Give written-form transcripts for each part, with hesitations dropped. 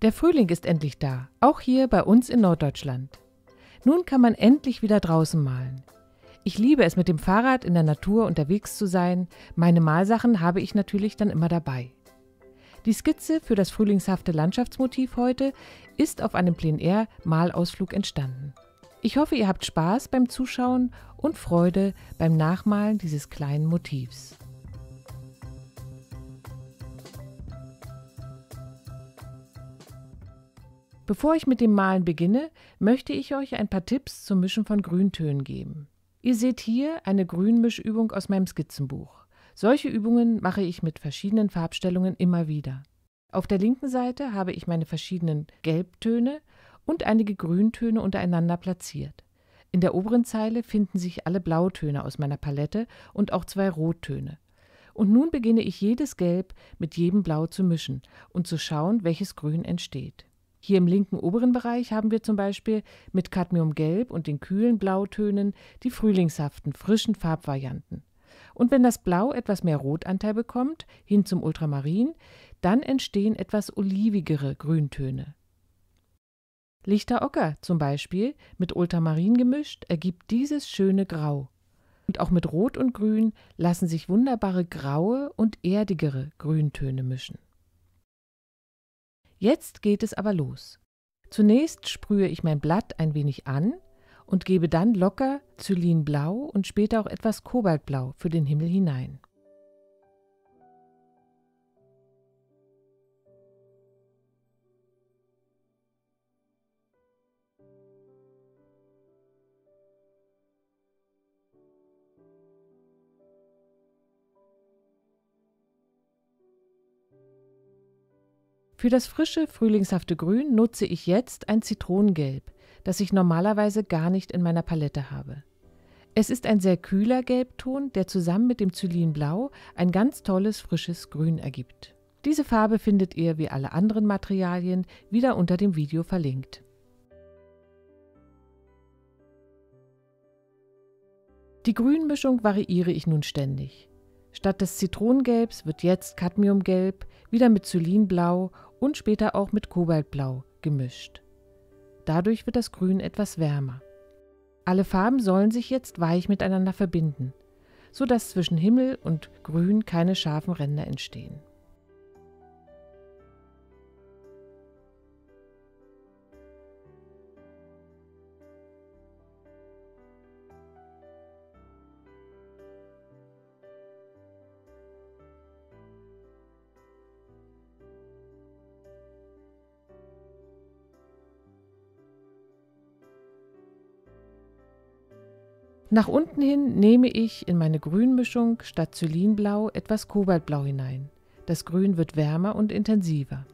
Der Frühling ist endlich da, auch hier bei uns in Norddeutschland. Nun kann man endlich wieder draußen malen. Ich liebe es, mit dem Fahrrad in der Natur unterwegs zu sein. Meine Malsachen habe ich natürlich dann immer dabei. Die Skizze für das frühlingshafte Landschaftsmotiv heute ist auf einem Plein-Air-Malausflug entstanden. Ich hoffe, ihr habt Spaß beim Zuschauen und Freude beim Nachmalen dieses kleinen Motivs. Bevor ich mit dem Malen beginne, möchte ich euch ein paar Tipps zum Mischen von Grüntönen geben. Ihr seht hier eine Grünmischübung aus meinem Skizzenbuch. Solche Übungen mache ich mit verschiedenen Farbstellungen immer wieder. Auf der linken Seite habe ich meine verschiedenen Gelbtöne und einige Grüntöne untereinander platziert. In der oberen Zeile finden sich alle Blautöne aus meiner Palette und auch 2 Rottöne. Und nun beginne ich jedes Gelb mit jedem Blau zu mischen und zu schauen, welches Grün entsteht. Hier im linken oberen Bereich haben wir zum Beispiel mit Cadmiumgelb und den kühlen Blautönen die frühlingshaften, frischen Farbvarianten. Und wenn das Blau etwas mehr Rotanteil bekommt, hin zum Ultramarin, dann entstehen etwas olivigere Grüntöne. Lichter Ocker zum Beispiel, mit Ultramarin gemischt, ergibt dieses schöne Grau. Und auch mit Rot und Grün lassen sich wunderbare graue und erdigere Grüntöne mischen. Jetzt geht es aber los. Zunächst sprühe ich mein Blatt ein wenig an und gebe dann locker Xylinblau und später auch etwas Kobaltblau für den Himmel hinein. Für das frische, frühlingshafte Grün nutze ich jetzt ein Zitronengelb, das ich normalerweise gar nicht in meiner Palette habe. Es ist ein sehr kühler Gelbton, der zusammen mit dem Xylinblau ein ganz tolles, frisches Grün ergibt. Diese Farbe findet ihr wie alle anderen Materialien wieder unter dem Video verlinkt. Die Grünmischung variiere ich nun ständig. Statt des Zitronengelbs wird jetzt Cadmiumgelb wieder mit Xylinblau und später auch mit Kobaltblau gemischt. Dadurch wird das Grün etwas wärmer. Alle Farben sollen sich jetzt weich miteinander verbinden, sodass zwischen Himmel und Grün keine scharfen Ränder entstehen. Nach unten hin nehme ich in meine Grünmischung statt Xylinblau etwas Kobaltblau hinein. Das Grün wird wärmer und intensiver.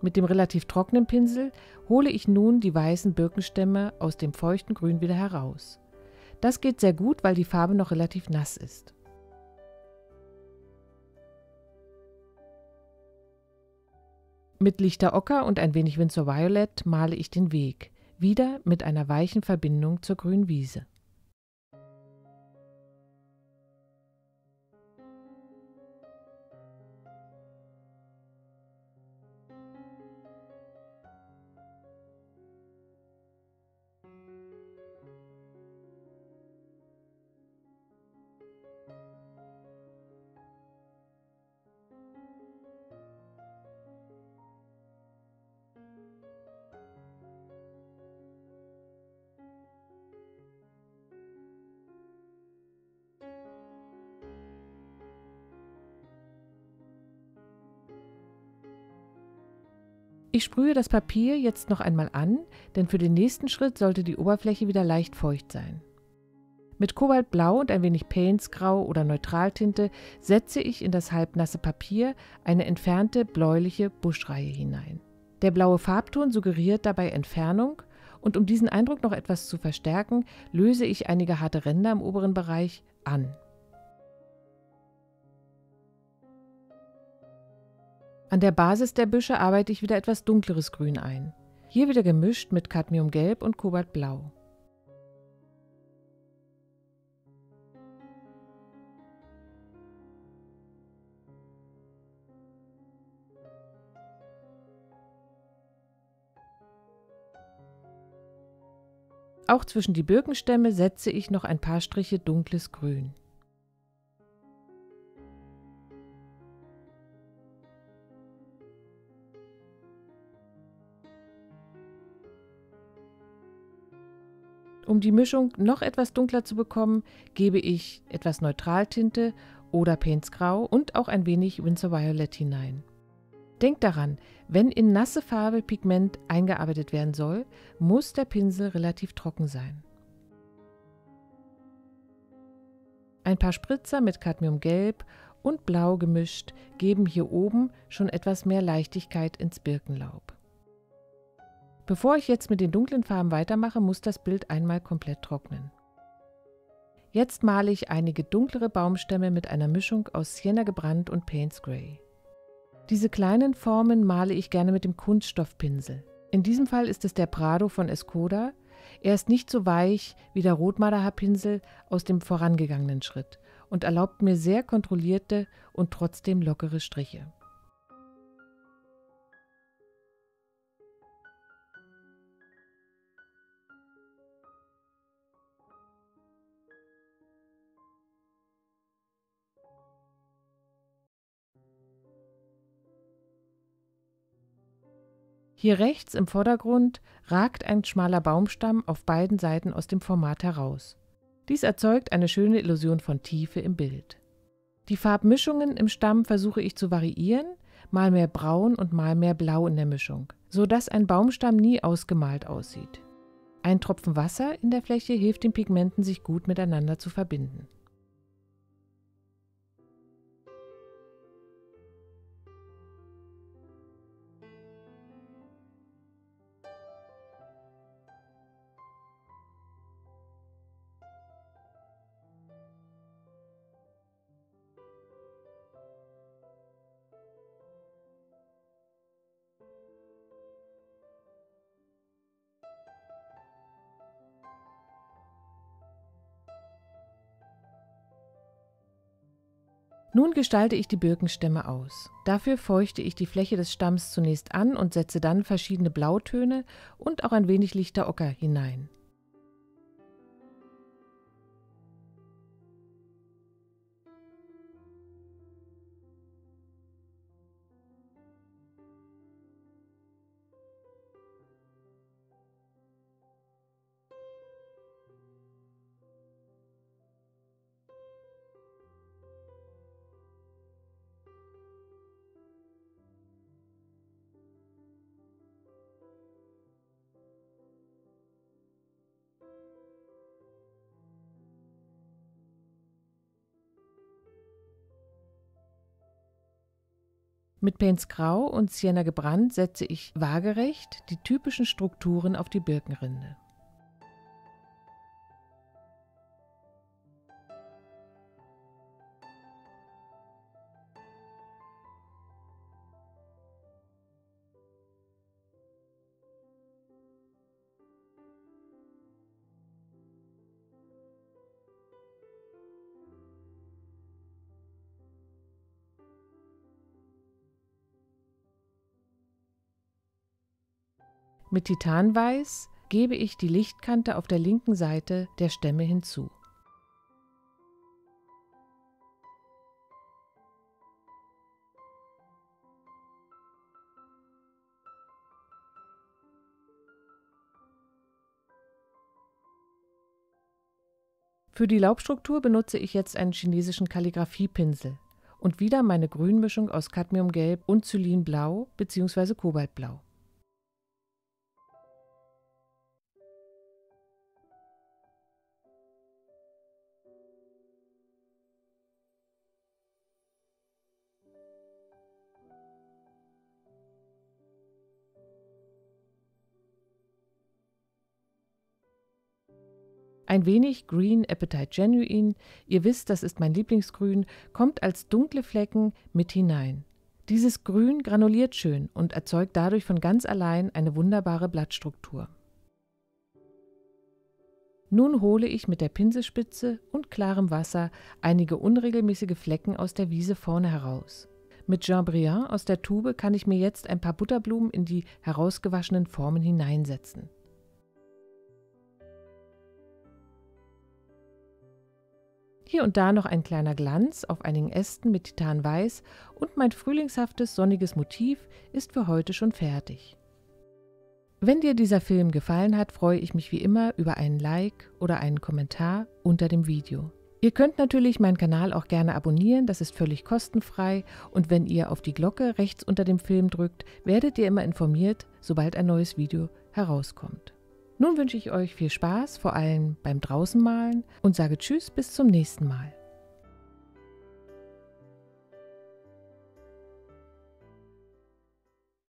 Mit dem relativ trockenen Pinsel hole ich nun die weißen Birkenstämme aus dem feuchten Grün wieder heraus. Das geht sehr gut, weil die Farbe noch relativ nass ist. Mit lichter Ocker und ein wenig Winsor Violet male ich den Weg, wieder mit einer weichen Verbindung zur grünen Wiese. Ich sprühe das Papier jetzt noch einmal an, denn für den nächsten Schritt sollte die Oberfläche wieder leicht feucht sein. Mit Kobaltblau und ein wenig Paynesgrau oder Neutraltinte setze ich in das halbnasse Papier eine entfernte bläuliche Buschreihe hinein. Der blaue Farbton suggeriert dabei Entfernung und um diesen Eindruck noch etwas zu verstärken, löse ich einige harte Ränder im oberen Bereich an. An der Basis der Büsche arbeite ich wieder etwas dunkleres Grün ein. Hier wieder gemischt mit Cadmiumgelb und Kobaltblau. Auch zwischen die Birkenstämme setze ich noch ein paar Striche dunkles Grün. Um die Mischung noch etwas dunkler zu bekommen, gebe ich etwas Neutraltinte oder Payne's Grau und auch ein wenig Winsor Violet hinein. Denkt daran, wenn in nasse Farbe Pigment eingearbeitet werden soll, muss der Pinsel relativ trocken sein. Ein paar Spritzer mit Cadmiumgelb und Blau gemischt geben hier oben schon etwas mehr Leichtigkeit ins Birkenlaub. Bevor ich jetzt mit den dunklen Farben weitermache, muss das Bild einmal komplett trocknen. Jetzt male ich einige dunklere Baumstämme mit einer Mischung aus Sienna gebrannt und Payne's Grey. Diese kleinen Formen male ich gerne mit dem Kunststoffpinsel. In diesem Fall ist es der Prado von Escoda. Er ist nicht so weich wie der Rotmarderhaarpinsel aus dem vorangegangenen Schritt und erlaubt mir sehr kontrollierte und trotzdem lockere Striche. Hier rechts im Vordergrund ragt ein schmaler Baumstamm auf beiden Seiten aus dem Format heraus. Dies erzeugt eine schöne Illusion von Tiefe im Bild. Die Farbmischungen im Stamm versuche ich zu variieren, mal mehr Braun und mal mehr Blau in der Mischung, so dass ein Baumstamm nie ausgemalt aussieht. Ein Tropfen Wasser in der Fläche hilft den Pigmenten, sich gut miteinander zu verbinden. Nun gestalte ich die Birkenstämme aus. Dafür feuchte ich die Fläche des Stamms zunächst an und setze dann verschiedene Blautöne und auch ein wenig lichter Ocker hinein. Mit Payne's Grau und Sienna gebrannt setze ich waagerecht die typischen Strukturen auf die Birkenrinde. Mit Titanweiß gebe ich die Lichtkante auf der linken Seite der Stämme hinzu. Für die Laubstruktur benutze ich jetzt einen chinesischen Kalligraphiepinsel und wieder meine Grünmischung aus Cadmiumgelb und Xylinblau bzw. Kobaltblau. Ein wenig Green Apatite Genuine, ihr wisst, das ist mein Lieblingsgrün, kommt als dunkle Flecken mit hinein. Dieses Grün granuliert schön und erzeugt dadurch von ganz allein eine wunderbare Blattstruktur. Nun hole ich mit der Pinselspitze und klarem Wasser einige unregelmäßige Flecken aus der Wiese vorne heraus. Mit Jean Brillant aus der Tube kann ich mir jetzt ein paar Butterblumen in die herausgewaschenen Formen hineinsetzen. Hier und da noch ein kleiner Glanz auf einigen Ästen mit Titanweiß und mein frühlingshaftes, sonniges Motiv ist für heute schon fertig. Wenn dir dieser Film gefallen hat, freue ich mich wie immer über einen Like oder einen Kommentar unter dem Video. Ihr könnt natürlich meinen Kanal auch gerne abonnieren, das ist völlig kostenfrei, und wenn ihr auf die Glocke rechts unter dem Film drückt, werdet ihr immer informiert, sobald ein neues Video herauskommt. Nun wünsche ich euch viel Spaß, vor allem beim Draußenmalen, und sage Tschüss, bis zum nächsten Mal.